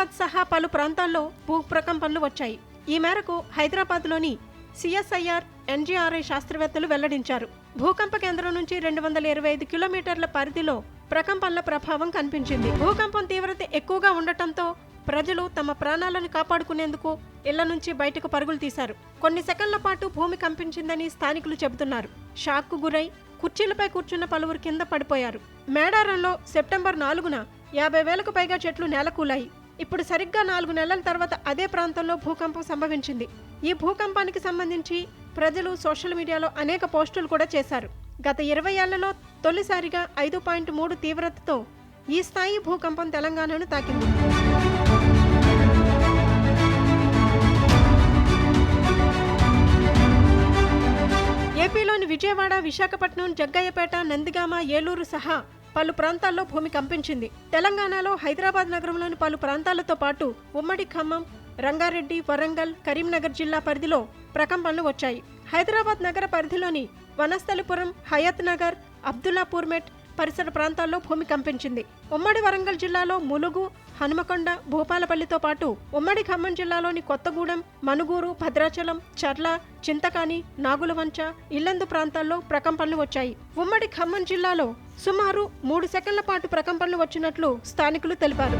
హైదరాబాద్ సహా పలు ప్రాంతాల్లో భూప్రకంపనలు వచ్చాయి. ఈ మేరకు హైదరాబాద్లోని సిఎస్ఐఆర్ ఎన్జీఆర్ఐ శాస్త్రవేత్తలు వెల్లడించారు. భూకంప కేంద్రం నుంచి 225 కిలోమీటర్ల పరిధిలో ప్రకంపనల ప్రభావం కనిపించింది. భూకంపం తీవ్రత ఎక్కువగా ఉండటంతో ప్రజలు తమ ప్రాణాలను కాపాడుకునేందుకు ఇళ్ల నుంచి బయటకు పరుగులు తీశారు. కొన్ని సెకన్ల పాటు భూమి కంపించిందని స్థానికులు చెబుతున్నారు. షాక్కు గురై కుర్చీలపై కూర్చున్న పలువురు కింద పడిపోయారు. మేడారంలో సెప్టెంబర్ 4న 50,000కు పైగా చెట్లు నేలకూలాయి. ఇప్పుడు సరిగ్గా 4 నెలల తర్వాత అదే ప్రాంతంలో భూకంపం సంభవించింది. ఈ భూకంపానికి సంబంధించి ప్రజలు సోషల్ మీడియాలో అనేక పోస్టులు కూడా చేశారు. గత 20 ఏళ్లలో తొలిసారిగా 5.3 తీవ్రతతో ఈ స్థాయి భూకంపం తెలంగాణను తాకింది. ఏపీలోని విజయవాడ, విశాఖపట్నం, జగ్గయ్యపేట, నందిగామ, ఏలూరు సహా పలు ప్రాంతాల్లో భూమి కంపించింది. తెలంగాణలో హైదరాబాద్ నగరంలోని పలు ప్రాంతాలతో పాటు ఉమ్మడి ఖమ్మం, రంగారెడ్డి, వరంగల్, కరీంనగర్ జిల్లా పరిధిలో ప్రకంపనలు వచ్చాయి. హైదరాబాద్ నగర పరిధిలోని వనస్థలిపురం, హయత్ నగర్, అబ్దుల్లాపూర్ మెట్ పరిసర ప్రాంతాల్లో భూమి కంపించింది. ఉమ్మడి వరంగల్ జిల్లాలో ములుగు, హనుమకొండ, భూపాలపల్లితో పాటు ఉమ్మడి ఖమ్మం జిల్లాలోని కొత్తగూడెం, మనుగూరు, భద్రాచలం, చర్ల, చింతకాని, నాగులవంచ, ఇల్లందు ప్రాంతాల్లో ప్రకంపనలు వచ్చాయి. ఉమ్మడి ఖమ్మం జిల్లాలో సుమారు 3 సెకన్ల పాటు ప్రకంపనలు వచ్చినట్లు స్థానికులు తెలిపారు.